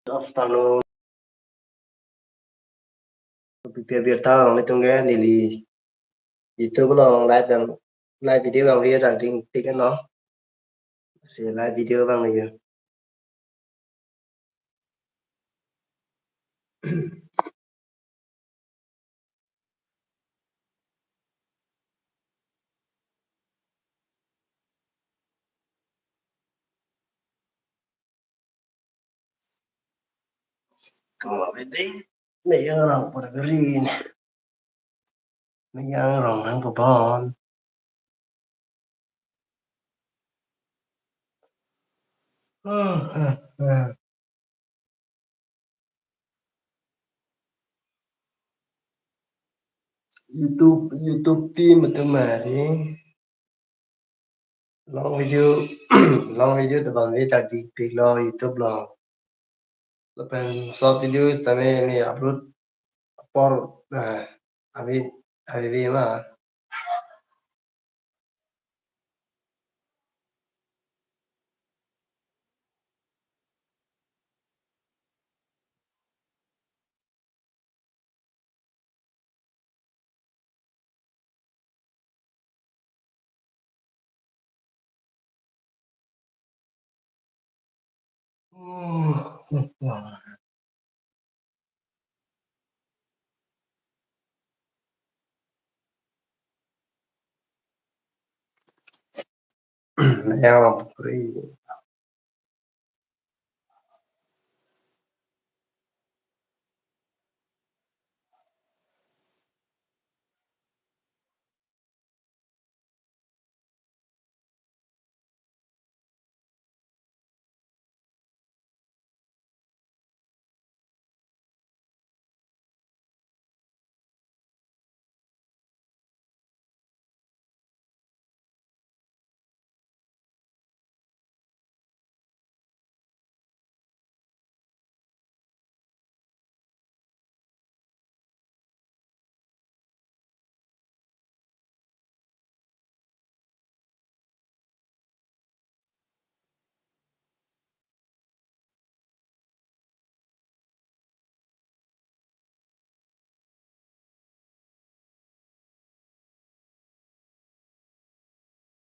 Afternoon, biar tahu nih tunggu nili itu belum live video bang dia ranting tiga no, si live video bang nih. Kalau bete, nih yang orang pada green, nih yang orang yang pobon. YouTube team itu mari long video long video tu bang dia cari pig lo YouTube lo, lepas short video tamai ini upload por, abi abi mah. Yang puri.